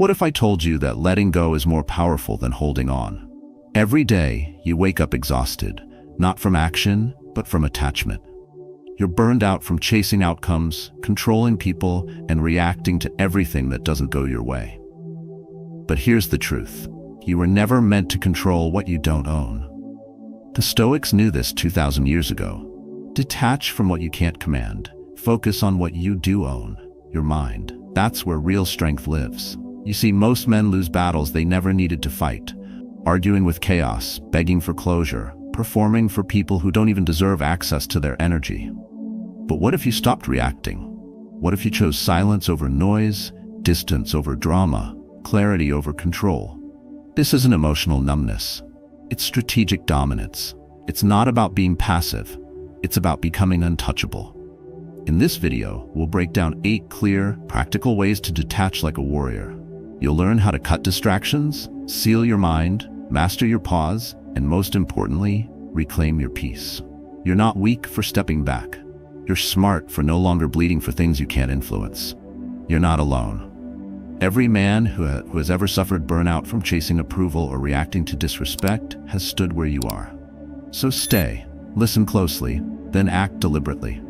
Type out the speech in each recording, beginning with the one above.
What if I told you that letting go is more powerful than holding on? Every day, you wake up exhausted, not from action, but from attachment. You're burned out from chasing outcomes, controlling people, and reacting to everything that doesn't go your way. But here's the truth. You were never meant to control what you don't own. The Stoics knew this 2,000 years ago. Detach from what you can't command. Focus on what you do own, your mind. That's where real strength lives. You see, most men lose battles they never needed to fight, arguing with chaos, begging for closure, performing for people who don't even deserve access to their energy. But what if you stopped reacting? What if you chose silence over noise, distance over drama, clarity over control? This isn't emotional numbness. It's strategic dominance. It's not about being passive. It's about becoming untouchable. In this video, we'll break down 8 clear, practical ways to detach like a warrior. You'll learn how to cut distractions, seal your mind, master your pause, and most importantly, reclaim your peace. You're not weak for stepping back. You're smart for no longer bleeding for things you can't influence. You're not alone. Every man who has ever suffered burnout from chasing approval or reacting to disrespect has stood where you are. So stay, listen closely, then act deliberately.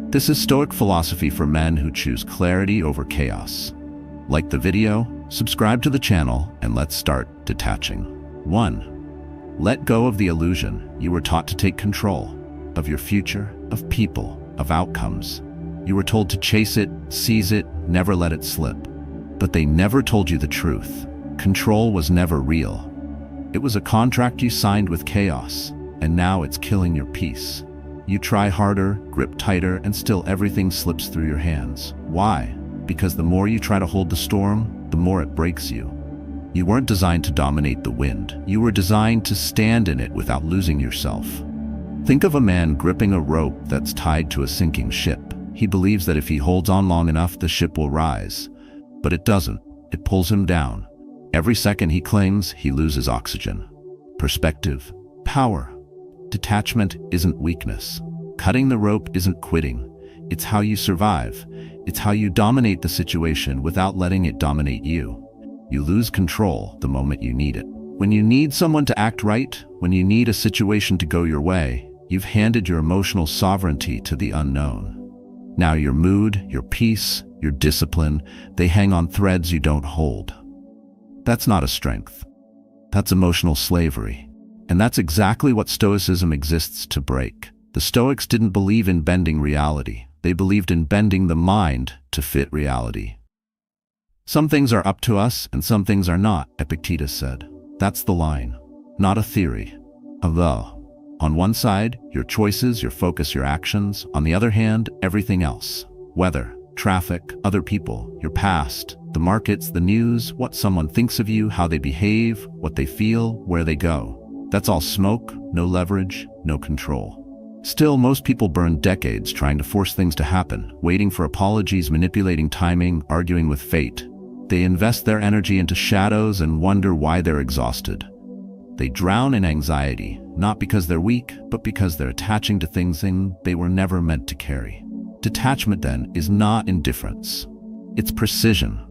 This is Stoic philosophy for men who choose clarity over chaos. Like the video, subscribe to the channel, and let's start detaching. 1. Let go of the illusion. You were taught to take control of your future, of people, of outcomes. You were told to chase it, seize it, never let it slip. But they never told you the truth. Control was never real. It was a contract you signed with chaos, and now it's killing your peace. You try harder, grip tighter, and still everything slips through your hands. Why? Because the more you try to hold the storm, the more it breaks you. You weren't designed to dominate the wind. You were designed to stand in it without losing yourself. Think of a man gripping a rope that's tied to a sinking ship. He believes that if he holds on long enough, the ship will rise. But it doesn't. It pulls him down. Every second he clings, he loses oxygen. Perspective, power. Detachment isn't weakness. Cutting the rope isn't quitting. It's how you survive. It's how you dominate the situation without letting it dominate you. You lose control the moment you need it. When you need someone to act right, when you need a situation to go your way, you've handed your emotional sovereignty to the unknown. Now your mood, your peace, your discipline, they hang on threads you don't hold. That's not a strength. That's emotional slavery. And that's exactly what Stoicism exists to break. The Stoics didn't believe in bending reality. They believed in bending the mind to fit reality. Some things are up to us and some things are not, Epictetus said. That's the line, not a theory. Although, on one side, your choices, your focus, your actions. On the other hand, everything else. Weather, traffic, other people, your past, the markets, the news, what someone thinks of you, how they behave, what they feel, where they go. That's all smoke, no leverage, no control. Still, most people burn decades trying to force things to happen, waiting for apologies, manipulating timing, arguing with fate. They invest their energy into shadows and wonder why they're exhausted. They drown in anxiety, not because they're weak, but because they're attaching to things they were never meant to carry. Detachment, then, is not indifference. It's precision.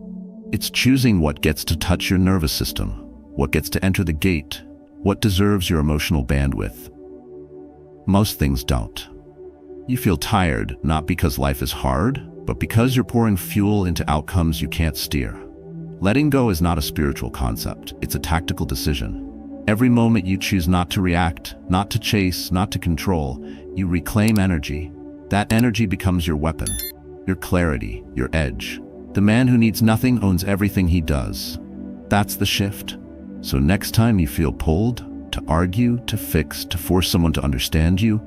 It's choosing what gets to touch your nervous system, what gets to enter the gate, what deserves your emotional bandwidth. Most things don't. You feel tired, not because life is hard, but because you're pouring fuel into outcomes you can't steer. Letting go is not a spiritual concept. It's a tactical decision. Every moment you choose not to react, not to chase, not to control, you reclaim energy. That energy becomes your weapon, your clarity, your edge. The man who needs nothing owns everything he does. That's the shift. So next time you feel pulled, to argue, to fix, to force someone to understand you,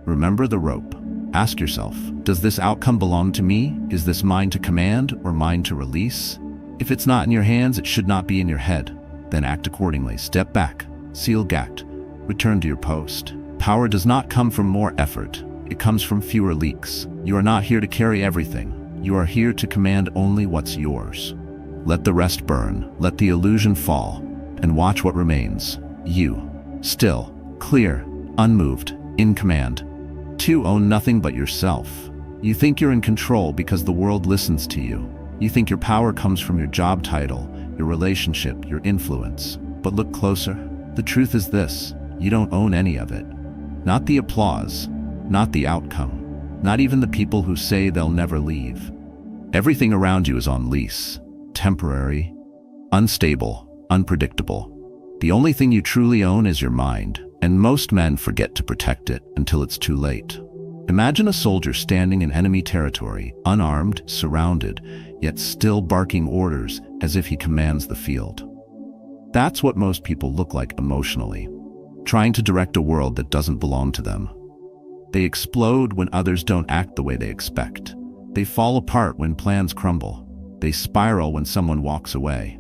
remember the rope. Ask yourself, does this outcome belong to me? Is this mine to command or mine to release? If it's not in your hands, it should not be in your head. Then act accordingly. Step back, seal gacked, return to your post. Power does not come from more effort. It comes from fewer leaks. You are not here to carry everything. You are here to command only what's yours. Let the rest burn, let the illusion fall, and watch what remains. You, still, clear, unmoved, in command. 2. Own nothing but yourself. You think you're in control because the world listens to you. You think your power comes from your job title, your relationship, your influence. But look closer. The truth is this: you don't own any of it. Not the applause, not the outcome, not even the people who say they'll never leave. Everything around you is on lease, temporary, unstable, unpredictable. The only thing you truly own is your mind, and most men forget to protect it until it's too late. Imagine a soldier standing in enemy territory, unarmed, surrounded, yet still barking orders as if he commands the field. That's what most people look like emotionally, trying to direct a world that doesn't belong to them. They explode when others don't act the way they expect. They fall apart when plans crumble. They spiral when someone walks away.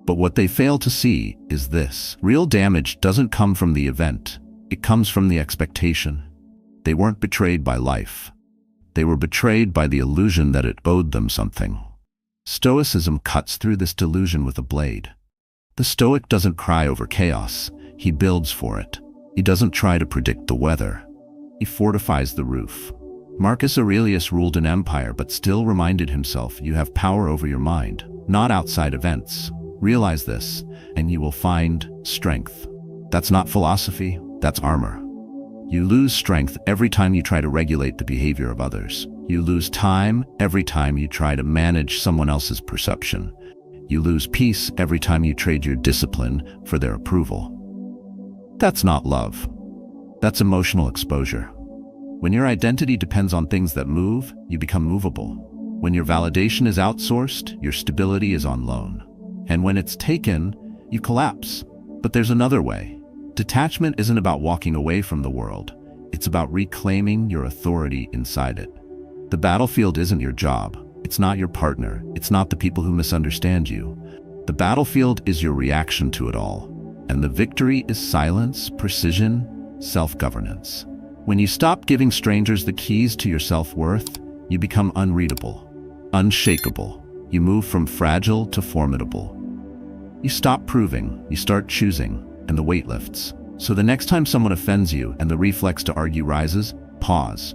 But what they fail to see is this: real damage doesn't come from the event. It comes from the expectation. They weren't betrayed by life. They were betrayed by the illusion that it owed them something. Stoicism cuts through this delusion with a blade. The Stoic doesn't cry over chaos. He builds for it. He doesn't try to predict the weather. He fortifies the roof. Marcus Aurelius ruled an empire but still reminded himself, you have power over your mind, not outside events. Realize this, and you will find strength. That's not philosophy, that's armor. You lose strength every time you try to regulate the behavior of others. You lose time every time you try to manage someone else's perception. You lose peace every time you trade your discipline for their approval. That's not love. That's emotional exposure. When your identity depends on things that move, you become movable. When your validation is outsourced, your stability is on loan. And when it's taken, you collapse. But there's another way. Detachment isn't about walking away from the world. It's about reclaiming your authority inside it. The battlefield isn't your job. It's not your partner. It's not the people who misunderstand you. The battlefield is your reaction to it all. And the victory is silence, precision, self-governance. When you stop giving strangers the keys to your self-worth, you become unreadable, unshakable. You move from fragile to formidable. You stop proving, you start choosing, and the weight lifts. So the next time someone offends you and the reflex to argue rises, pause.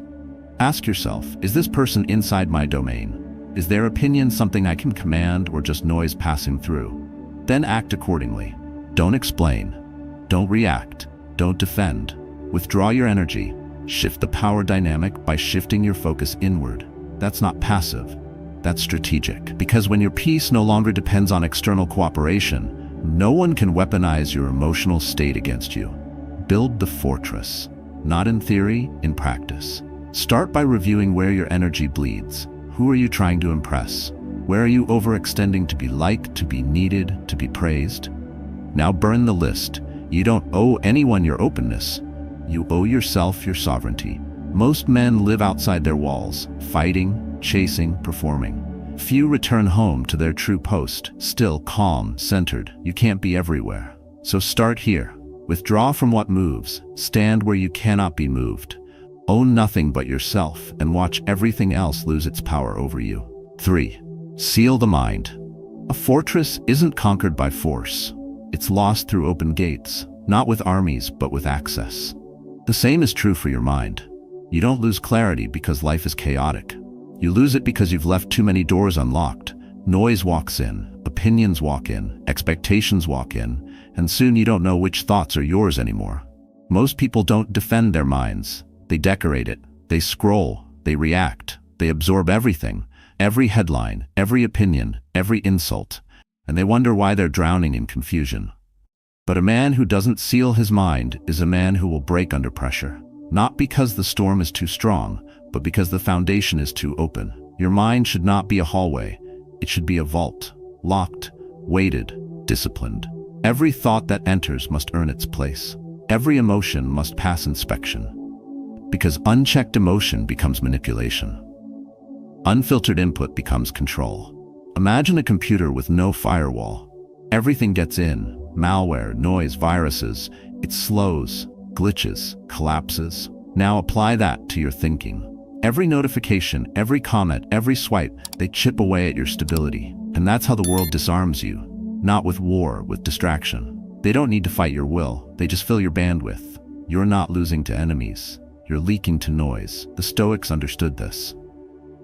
Ask yourself, is this person inside my domain? Is their opinion something I can command or just noise passing through? Then act accordingly. Don't explain. Don't react. Don't defend. Withdraw your energy. Shift the power dynamic by shifting your focus inward. That's not passive. That's strategic. Because when your peace no longer depends on external cooperation, no one can weaponize your emotional state against you. Build the fortress. Not in theory, in practice. Start by reviewing where your energy bleeds. Who are you trying to impress? Where are you overextending to be liked, to be needed, to be praised? Now burn the list. You don't owe anyone your openness. You owe yourself your sovereignty. Most men live outside their walls, fighting, chasing, performing. Few return home to their true post, still calm, centered. You can't be everywhere. So start here. Withdraw from what moves. Stand where you cannot be moved. Own nothing but yourself and watch everything else lose its power over you. 3. Seal the mind. A fortress isn't conquered by force. It's lost through open gates, not with armies, but with access. The same is true for your mind. You don't lose clarity because life is chaotic. You lose it because you've left too many doors unlocked. Noise walks in, opinions walk in, expectations walk in, and soon you don't know which thoughts are yours anymore. Most people don't defend their minds. They decorate it. They scroll. They react. They absorb everything, every headline, every opinion, every insult, and they wonder why they're drowning in confusion. But a man who doesn't seal his mind is a man who will break under pressure. Not because the storm is too strong, but because the foundation is too open. Your mind should not be a hallway. It should be a vault, locked, weighted, disciplined. Every thought that enters must earn its place. Every emotion must pass inspection. Because unchecked emotion becomes manipulation. Unfiltered input becomes control. Imagine a computer with no firewall. Everything gets in, malware, noise, viruses. It slows, glitches, collapses. Now apply that to your thinking. Every notification, every comment, every swipe, they chip away at your stability. And that's how the world disarms you. Not with war, with distraction. They don't need to fight your will. They just fill your bandwidth. You're not losing to enemies. You're leaking to noise. The Stoics understood this.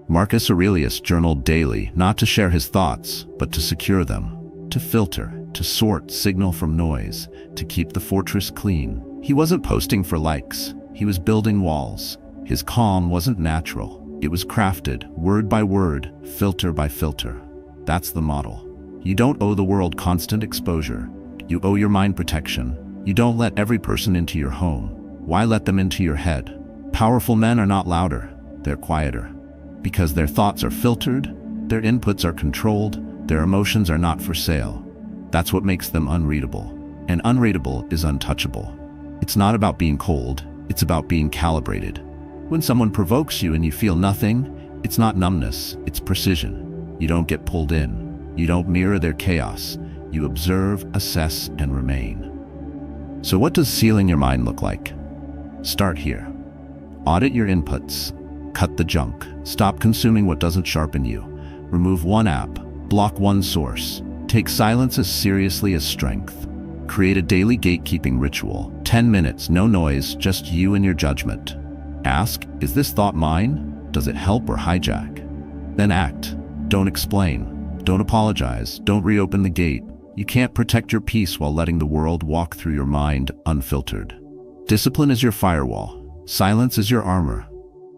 Marcus Aurelius journaled daily, not to share his thoughts, but to secure them, to filter, to sort signal from noise, to keep the fortress clean. He wasn't posting for likes. He was building walls. His calm wasn't natural. It was crafted, word by word, filter by filter. That's the model. You don't owe the world constant exposure. You owe your mind protection. You don't let every person into your home. Why let them into your head? Powerful men are not louder. They're quieter. Because their thoughts are filtered, their inputs are controlled, their emotions are not for sale. That's what makes them unreadable. And unreadable is untouchable. It's not about being cold, it's about being calibrated. When someone provokes you and you feel nothing, it's not numbness, it's precision. You don't get pulled in. You don't mirror their chaos. You observe, assess, and remain. So what does sealing your mind look like? Start here. Audit your inputs. Cut the junk. Stop consuming what doesn't sharpen you. Remove one app. Block one source. Take silence as seriously as strength. Create a daily gatekeeping ritual. 10 minutes, no noise, just you and your judgment. Ask, is this thought mine? Does it help or hijack? Then act. Don't explain. Don't apologize. Don't reopen the gate. You can't protect your peace while letting the world walk through your mind unfiltered. Discipline is your firewall. Silence is your armor.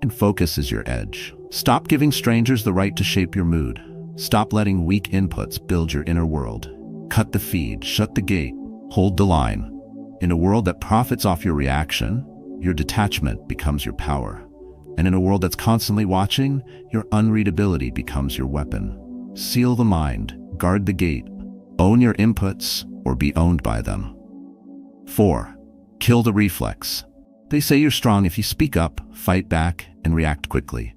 And focus is your edge. Stop giving strangers the right to shape your mood. Stop letting weak inputs build your inner world. Cut the feed, shut the gate, hold the line. In a world that profits off your reaction, your detachment becomes your power. And in a world that's constantly watching, your unreadability becomes your weapon. Seal the mind, guard the gate, own your inputs, or be owned by them. 4. Kill the reflex. They say you're strong if you speak up, fight back, and react quickly.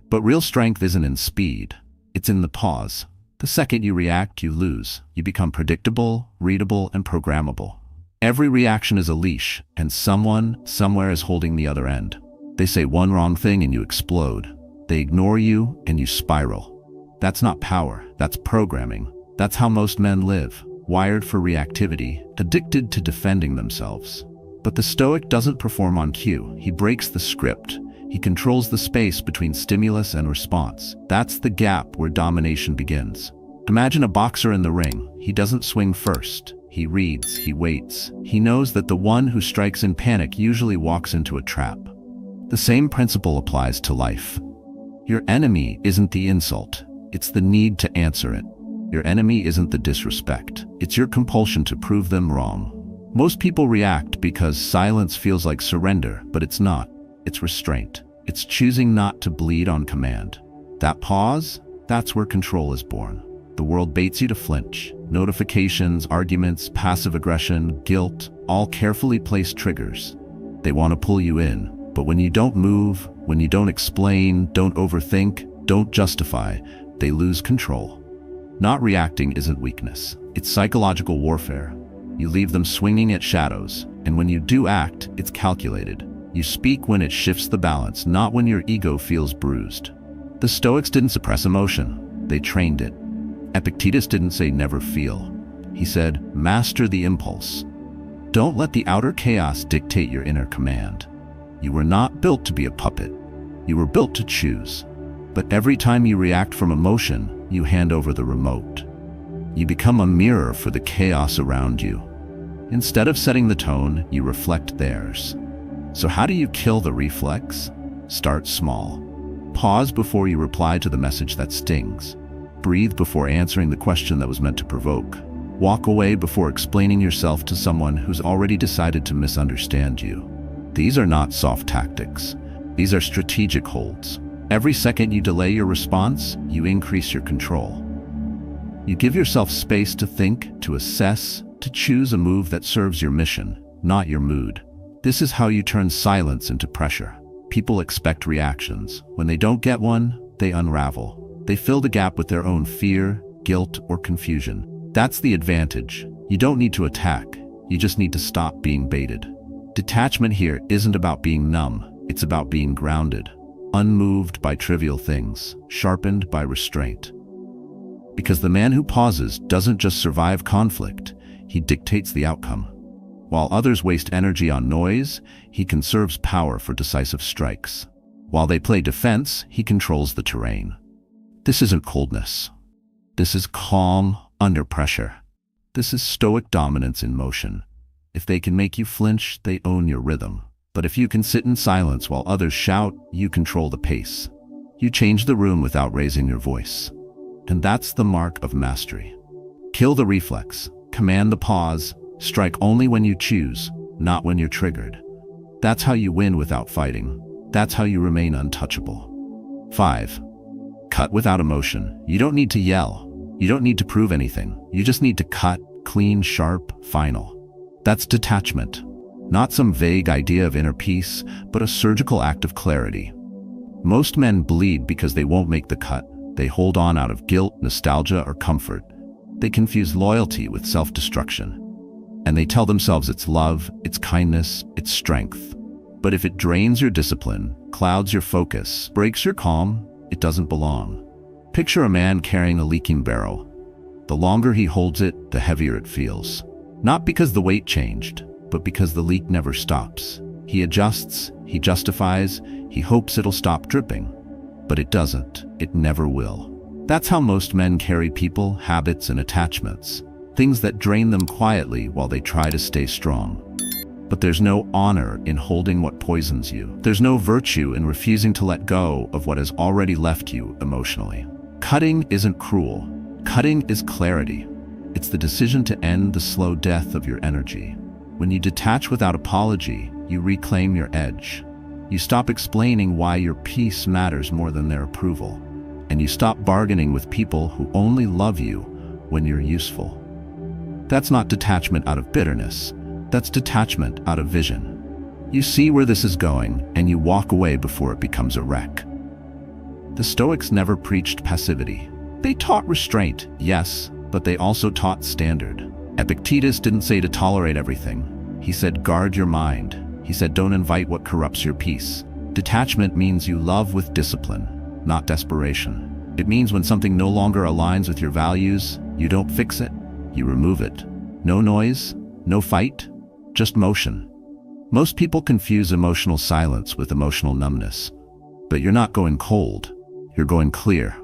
But real strength isn't in speed. It's in the pause. The second you react, you lose. You become predictable, readable, and programmable. Every reaction is a leash, and someone, somewhere is holding the other end. They say one wrong thing and you explode. They ignore you and you spiral. That's not power, that's programming. That's how most men live, wired for reactivity, addicted to defending themselves. But the Stoic doesn't perform on cue. He breaks the script. He controls the space between stimulus and response. That's the gap where domination begins. Imagine a boxer in the ring. He doesn't swing first. He reads, he waits. He knows that the one who strikes in panic usually walks into a trap. The same principle applies to life. Your enemy isn't the insult. It's the need to answer it. Your enemy isn't the disrespect. It's your compulsion to prove them wrong. Most people react because silence feels like surrender, but it's not. It's restraint. It's choosing not to bleed on command. That pause, that's where control is born. The world baits you to flinch. Notifications, arguments, passive aggression, guilt, all carefully placed triggers. They want to pull you in, but when you don't move, when you don't explain, don't overthink, don't justify, they lose control. Not reacting isn't weakness. It's psychological warfare. You leave them swinging at shadows, and when you do act, it's calculated. You speak when it shifts the balance, not when your ego feels bruised. The Stoics didn't suppress emotion. They trained it. Epictetus didn't say never feel. He said, master the impulse. Don't let the outer chaos dictate your inner command. You were not built to be a puppet. You were built to choose. But every time you react from emotion, you hand over the remote. You become a mirror for the chaos around you. Instead of setting the tone, you reflect theirs. So how do you kill the reflex? Start small. Pause before you reply to the message that stings. Breathe before answering the question that was meant to provoke. Walk away before explaining yourself to someone who's already decided to misunderstand you. These are not soft tactics. These are strategic holds. Every second you delay your response, you increase your control. You give yourself space to think, to assess, to choose a move that serves your mission, not your mood. This is how you turn silence into pressure. People expect reactions. When they don't get one, they unravel. They fill the gap with their own fear, guilt, or confusion. That's the advantage. You don't need to attack. You just need to stop being baited. Detachment here isn't about being numb. It's about being grounded. Unmoved by trivial things, sharpened by restraint. Because the man who pauses doesn't just survive conflict, he dictates the outcome. While others waste energy on noise, he conserves power for decisive strikes. While they play defense, he controls the terrain. This isn't coldness. This is calm under pressure. This is stoic dominance in motion. If they can make you flinch, they own your rhythm. But if you can sit in silence while others shout, you control the pace. You change the room without raising your voice. And that's the mark of mastery. Kill the reflex, command the pause, strike only when you choose, not when you're triggered. That's how you win without fighting. That's how you remain untouchable. 5. Cut without emotion. You don't need to yell. You don't need to prove anything. You just need to cut, clean, sharp, final. That's detachment. Not some vague idea of inner peace, but a surgical act of clarity. Most men bleed because they won't make the cut. They hold on out of guilt, nostalgia, or comfort. They confuse loyalty with self-destruction. And they tell themselves it's love, it's kindness, it's strength. But if it drains your discipline, clouds your focus, breaks your calm, it doesn't belong. Picture a man carrying a leaking barrel. The longer he holds it, the heavier it feels. Not because the weight changed, but because the leak never stops. He adjusts, he justifies, he hopes it'll stop dripping. But it doesn't. It never will. That's how most men carry people, habits, and attachments. Things that drain them quietly while they try to stay strong. But there's no honor in holding what poisons you. There's no virtue in refusing to let go of what has already left you emotionally. Cutting isn't cruel. Cutting is clarity. It's the decision to end the slow death of your energy. When you detach without apology, you reclaim your edge. You stop explaining why your peace matters more than their approval. And you stop bargaining with people who only love you when you're useful. That's not detachment out of bitterness. That's detachment out of vision. You see where this is going, and you walk away before it becomes a wreck. The Stoics never preached passivity. They taught restraint, yes, but they also taught standard. Epictetus didn't say to tolerate everything. He said guard your mind. He said don't invite what corrupts your peace. Detachment means you love with discipline, not desperation. It means when something no longer aligns with your values, you don't fix it, you remove it. No noise, no fight, just motion. Most people confuse emotional silence with emotional numbness. But you're not going cold, you're going clear.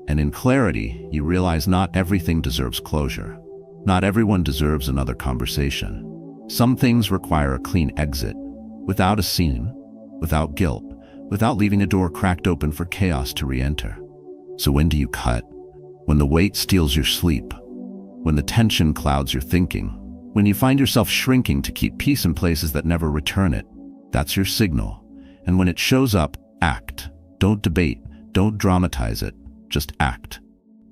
And in clarity, you realize not everything deserves closure. Not everyone deserves another conversation. Some things require a clean exit, without a scene, without guilt, without leaving a door cracked open for chaos to re-enter. So when do you cut? When the weight steals your sleep, when the tension clouds your thinking, when you find yourself shrinking to keep peace in places that never return it. That's your signal. And when it shows up, act. Don't debate, don't dramatize it, just act.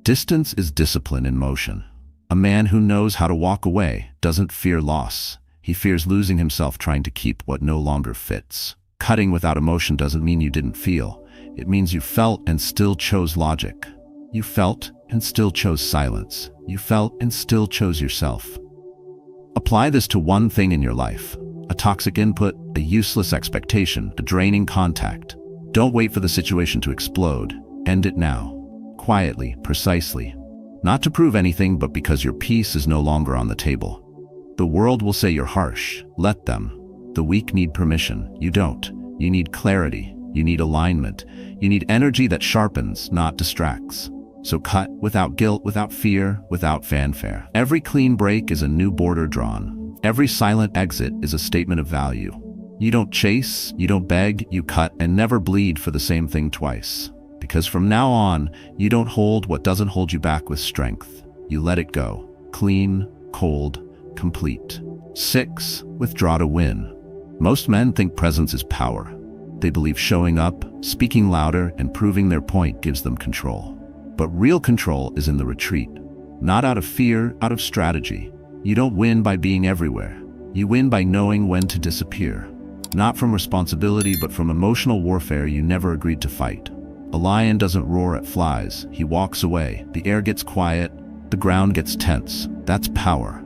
Distance is discipline in motion. A man who knows how to walk away doesn't fear loss. He fears losing himself trying to keep what no longer fits. Cutting without emotion doesn't mean you didn't feel. It means you felt and still chose logic. You felt and still chose silence. You felt and still chose yourself. Apply this to one thing in your life. A toxic input, a useless expectation, a draining contact. Don't wait for the situation to explode. End it now. Quietly, precisely. Not to prove anything, but because your peace is no longer on the table. The world will say you're harsh. Let them. The weak need permission. You don't. You need clarity. You need alignment. You need energy that sharpens, not distracts. So cut without guilt, without fear, without fanfare. Every clean break is a new border drawn. Every silent exit is a statement of value. You don't chase, you don't beg, you cut and never bleed for the same thing twice. Because from now on, you don't hold what doesn't hold you back with strength. You let it go. Clean, cold, complete. 6. Withdraw to win. Most men think presence is power. They believe showing up, speaking louder, and proving their point gives them control. But real control is in the retreat. Not out of fear, out of strategy. You don't win by being everywhere. You win by knowing when to disappear. Not from responsibility, but from emotional warfare you never agreed to fight. A lion doesn't roar at flies. He walks away. The air gets quiet. The ground gets tense. That's power.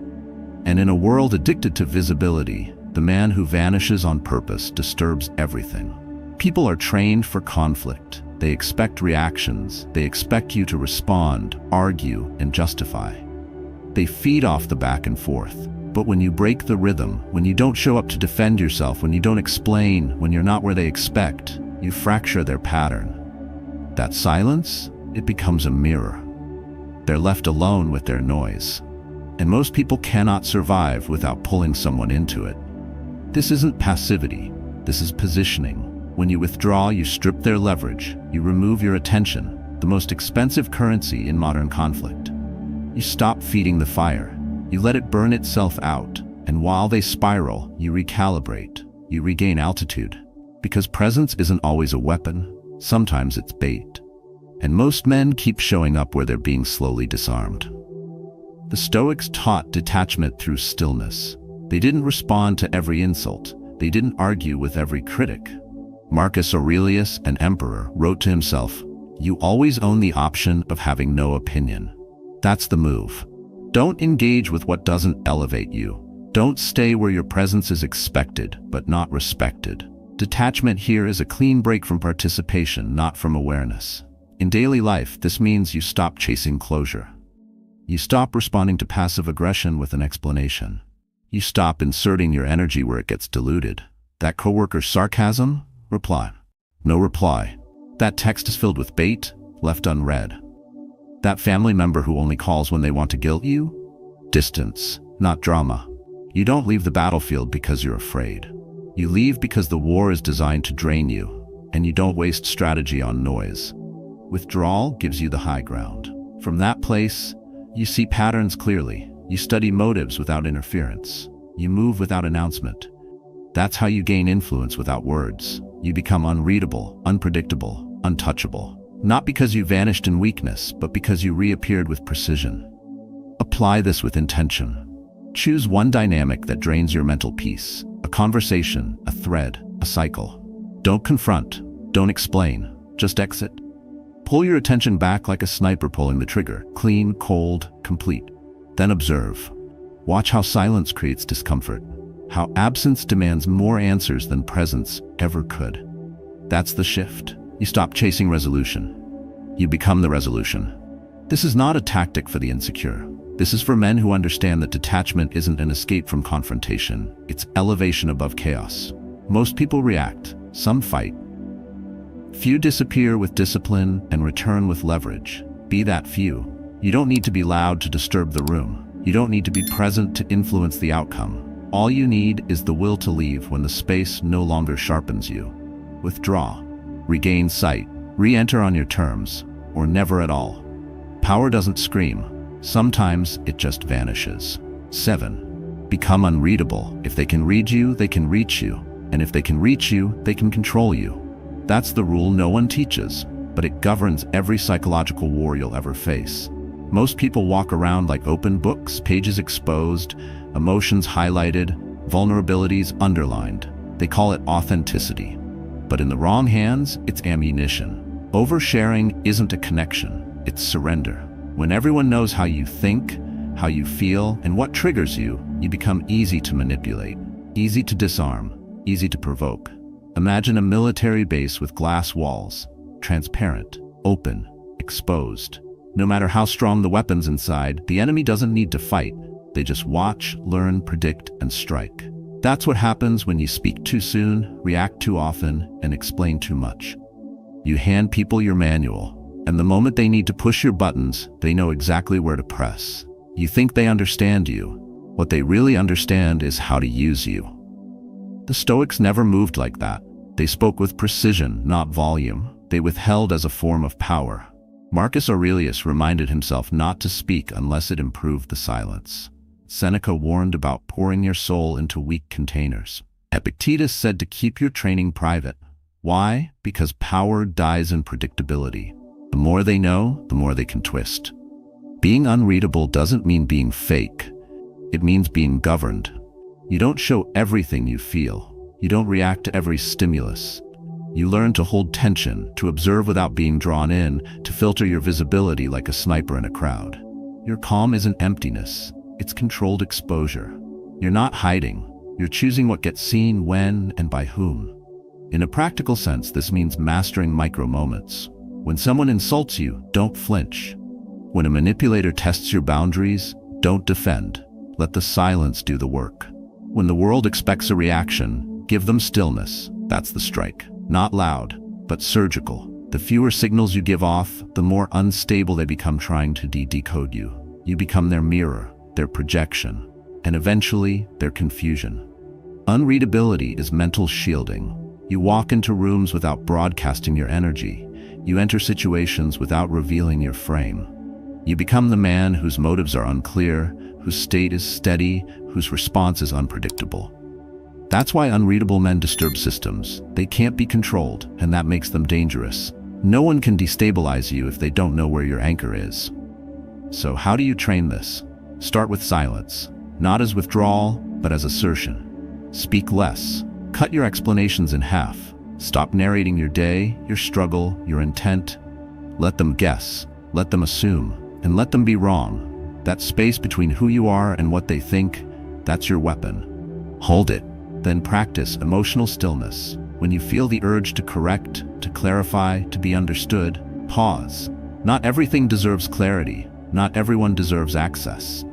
And in a world addicted to visibility, the man who vanishes on purpose disturbs everything. People are trained for conflict. They expect reactions. They expect you to respond, argue, and justify. They feed off the back and forth. But when you break the rhythm, when you don't show up to defend yourself, when you don't explain, when you're not where they expect, You fracture their pattern. That silence, it becomes a mirror. They're left alone with their noise. And most people cannot survive without pulling someone into it. This isn't passivity, this is positioning. When you withdraw, you strip their leverage, you remove your attention, the most expensive currency in modern conflict. You stop feeding the fire, you let it burn itself out, and while they spiral, you recalibrate, you regain altitude. Because presence isn't always a weapon, sometimes it's bait. And most men keep showing up where they're being slowly disarmed. The Stoics taught detachment through stillness. They didn't respond to every insult. They didn't argue with every critic. Marcus Aurelius, an emperor, wrote to himself, "You always own the option of having no opinion." That's the move. Don't engage with what doesn't elevate you. Don't stay where your presence is expected, but not respected. Detachment here is a clean break from participation, not from awareness. In daily life, this means you stop chasing closure. You stop responding to passive aggression with an explanation. You stop inserting your energy where it gets diluted. That coworker's sarcasm? Reply. No reply. That text is filled with bait, left unread. That family member who only calls when they want to guilt you? Distance, not drama. You don't leave the battlefield because you're afraid. You leave because the war is designed to drain you, and you don't waste strategy on noise. Withdrawal gives you the high ground. From that place, you see patterns clearly. You study motives without interference. You move without announcement. That's how you gain influence without words. You become unreadable, unpredictable, untouchable. Not because you vanished in weakness, but because you reappeared with precision. Apply this with intention. Choose one dynamic that drains your mental peace. A conversation, a thread, a cycle. Don't confront, don't explain, just exit. Pull your attention back like a sniper pulling the trigger, clean, cold, complete. Then observe. Watch how silence creates discomfort, how absence demands more answers than presence ever could. That's the shift. You stop chasing resolution. You become the resolution. This is not a tactic for the insecure. This is for men who understand that detachment isn't an escape from confrontation, it's elevation above chaos. Most people react, some fight. Few disappear with discipline and return with leverage. Be that few. You don't need to be loud to disturb the room. You don't need to be present to influence the outcome. All you need is the will to leave when the space no longer sharpens you. Withdraw, regain sight, re-enter on your terms, or never at all. Power doesn't scream. Sometimes it just vanishes. 7. Become unreadable. If they can read you, they can reach you. And if they can reach you, they can control you. That's the rule no one teaches, but it governs every psychological war you'll ever face. Most people walk around like open books, pages exposed, emotions highlighted, vulnerabilities underlined. They call it authenticity. But in the wrong hands, it's ammunition. Oversharing isn't a connection, it's surrender. When everyone knows how you think, how you feel, and what triggers you, you become easy to manipulate, easy to disarm, easy to provoke. Imagine a military base with glass walls, transparent, open, exposed. No matter how strong the weapons inside, the enemy doesn't need to fight. They just watch, learn, predict, and strike. That's what happens when you speak too soon, react too often, and explain too much. You hand people your manual, and the moment they need to push your buttons, they know exactly where to press. You think they understand you. What they really understand is how to use you. The Stoics never moved like that. They spoke with precision, not volume. They withheld as a form of power. Marcus Aurelius reminded himself not to speak unless it improved the silence. Seneca warned about pouring your soul into weak containers. Epictetus said to keep your training private. Why? Because power dies in predictability. The more they know, the more they can twist. Being unreadable doesn't mean being fake. It means being governed. You don't show everything you feel. You don't react to every stimulus. You learn to hold tension, to observe without being drawn in, to filter your visibility like a sniper in a crowd. Your calm isn't emptiness. It's controlled exposure. You're not hiding. You're choosing what gets seen, when, and by whom. In a practical sense, this means mastering micro moments. When someone insults you, don't flinch. When a manipulator tests your boundaries, don't defend. Let the silence do the work. When the world expects a reaction, give them stillness. That's the strike. Not loud, but surgical. The fewer signals you give off, the more unstable they become trying to decode you. You become their mirror, their projection, and eventually their confusion. Unreadability is mental shielding. You walk into rooms without broadcasting your energy. You enter situations without revealing your frame. You become the man whose motives are unclear, whose state is steady, whose response is unpredictable. That's why unreadable men disturb systems. They can't be controlled, and that makes them dangerous. No one can destabilize you if they don't know where your anchor is. So how do you train this? Start with silence, not as withdrawal, but as assertion. Speak less. Cut your explanations in half. Stop narrating your day, your struggle, your intent. Let them guess, let them assume, and let them be wrong. That space between who you are and what they think, that's your weapon. Hold it. Then practice emotional stillness. When you feel the urge to correct, to clarify, to be understood, pause. Not everything deserves clarity. Not everyone deserves access.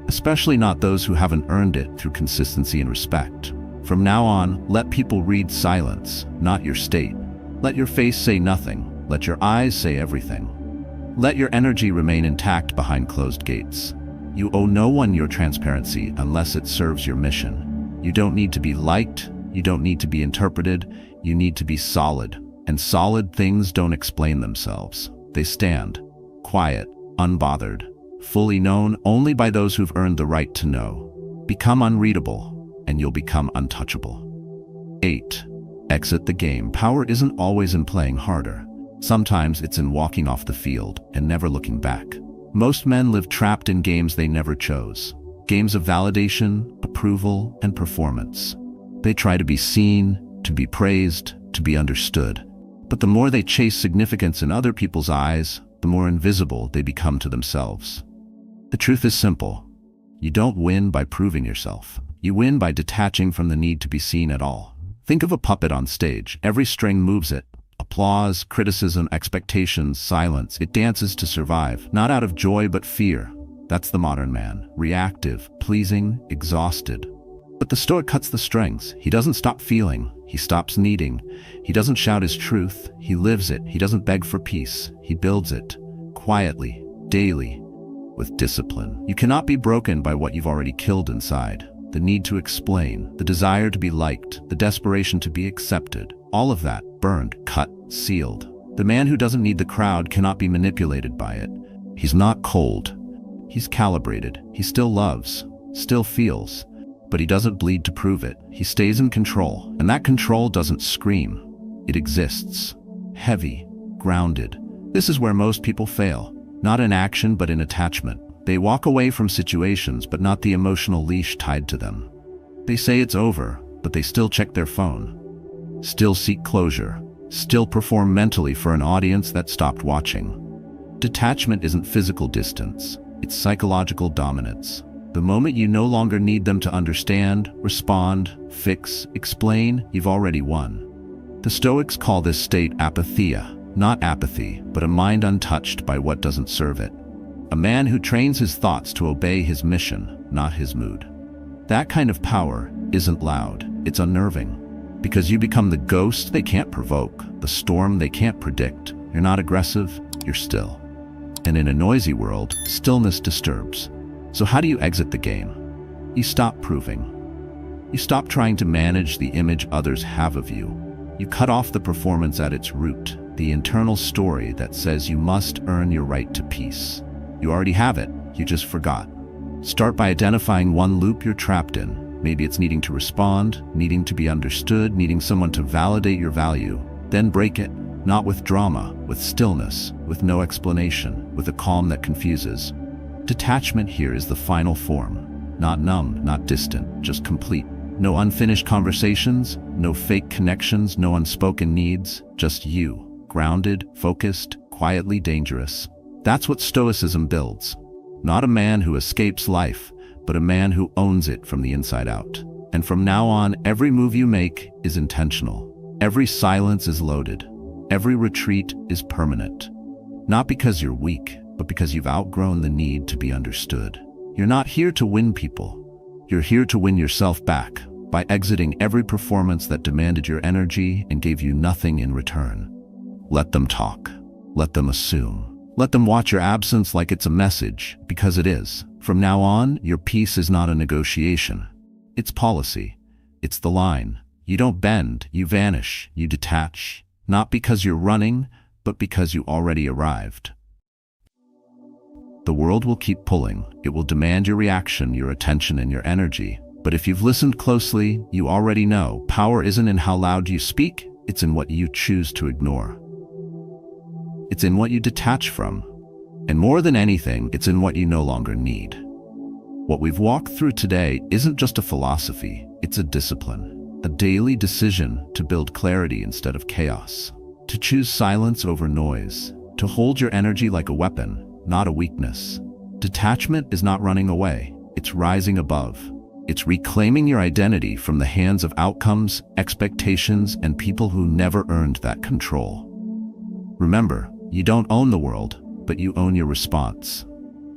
Especially not those who haven't earned it through consistency and respect. From now on, let people read silence, not your state. Let your face say nothing. Let your eyes say everything. Let your energy remain intact behind closed gates. You owe no one your transparency unless it serves your mission. You don't need to be liked. You don't need to be interpreted. You need to be solid. And solid things don't explain themselves. They stand, quiet, unbothered, fully known only by those who've earned the right to know. Become unreadable, and you'll become untouchable. 8. Exit the game. Power isn't always in playing harder. Sometimes it's in walking off the field and never looking back. Most men live trapped in games they never chose. Games of validation, approval, and performance. They try to be seen, to be praised, to be understood. But the more they chase significance in other people's eyes, the more invisible they become to themselves. The truth is simple. You don't win by proving yourself. You win by detaching from the need to be seen at all. Think of a puppet on stage. Every string moves it. Applause, criticism, expectations, silence. It dances to survive, not out of joy but fear. That's the modern man. Reactive, pleasing, exhausted. But the Stoic cuts the strings. He doesn't stop feeling. He stops needing. He doesn't shout his truth. He lives it. He doesn't beg for peace. He builds it. Quietly, daily, with discipline. You cannot be broken by what you've already killed inside. The need to explain, the desire to be liked, the desperation to be accepted. All of that, burned, cut, sealed. The man who doesn't need the crowd cannot be manipulated by it. He's not cold. He's calibrated. He still loves, still feels, but he doesn't bleed to prove it. He stays in control, and that control doesn't scream. It exists. Heavy, grounded. This is where most people fail. Not in action, but in attachment. They walk away from situations, but not the emotional leash tied to them. They say it's over, but they still check their phone. Still seek closure. Still perform mentally for an audience that stopped watching. Detachment isn't physical distance. It's psychological dominance. The moment you no longer need them to understand, respond, fix, explain, you've already won. The Stoics call this state apatheia, not apathy, but a mind untouched by what doesn't serve it. A man who trains his thoughts to obey his mission, not his mood. That kind of power isn't loud, it's unnerving. Because you become the ghost they can't provoke, the storm they can't predict. You're not aggressive, you're still. And in a noisy world, stillness disturbs. So how do you exit the game? You stop proving. You stop trying to manage the image others have of you. You cut off the performance at its root, the internal story that says you must earn your right to peace. You already have it, you just forgot. Start by identifying one loop you're trapped in. Maybe it's needing to respond, needing to be understood, needing someone to validate your value. Then break it. Not with drama, with stillness, with no explanation, with a calm that confuses. Detachment here is the final form. Not numb, not distant, just complete. No unfinished conversations, no fake connections, no unspoken needs, just you, grounded, focused, quietly dangerous. That's what Stoicism builds. Not a man who escapes life, but a man who owns it from the inside out. And from now on, every move you make is intentional. Every silence is loaded. Every retreat is permanent. Not because you're weak, but because you've outgrown the need to be understood. You're not here to win people. You're here to win yourself back by exiting every performance that demanded your energy and gave you nothing in return. Let them talk. Let them assume. Let them watch your absence like it's a message, because it is. From now on, your peace is not a negotiation. It's policy. It's the line. You don't bend, you vanish, you detach. Not because you're running, but because you already arrived. The world will keep pulling. It will demand your reaction, your attention, and your energy. But if you've listened closely, you already know power isn't in how loud you speak, it's in what you choose to ignore. It's in what you detach from. And more than anything, it's in what you no longer need. What we've walked through today isn't just a philosophy, it's a discipline, a daily decision to build clarity instead of chaos, to choose silence over noise, to hold your energy like a weapon, not a weakness. Detachment is not running away, it's rising above. It's reclaiming your identity from the hands of outcomes, expectations, and people who never earned that control. Remember, you don't own the world, but you own your response.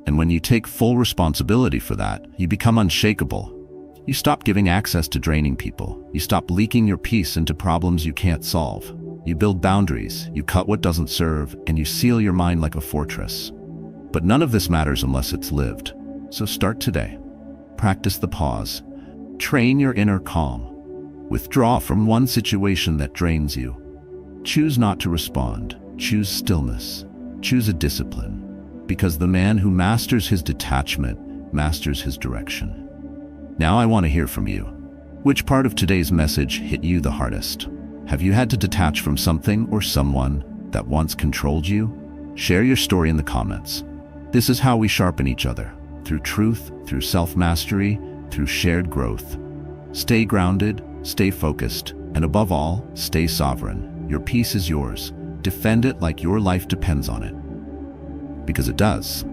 And when you take full responsibility for that, you become unshakable. You stop giving access to draining people. You stop leaking your peace into problems you can't solve. You build boundaries, you cut what doesn't serve, and you seal your mind like a fortress. But none of this matters unless it's lived. So start today. Practice the pause. Train your inner calm. Withdraw from one situation that drains you. Choose not to respond. Choose stillness. Choose a discipline. Because the man who masters his detachment masters his direction. Now I want to hear from you. Which part of today's message hit you the hardest? Have you had to detach from something or someone that once controlled you? Share your story in the comments. This is how we sharpen each other. Through truth, through self-mastery, through shared growth. Stay grounded, stay focused, and above all, stay sovereign. Your peace is yours. Defend it like your life depends on it. Because it does.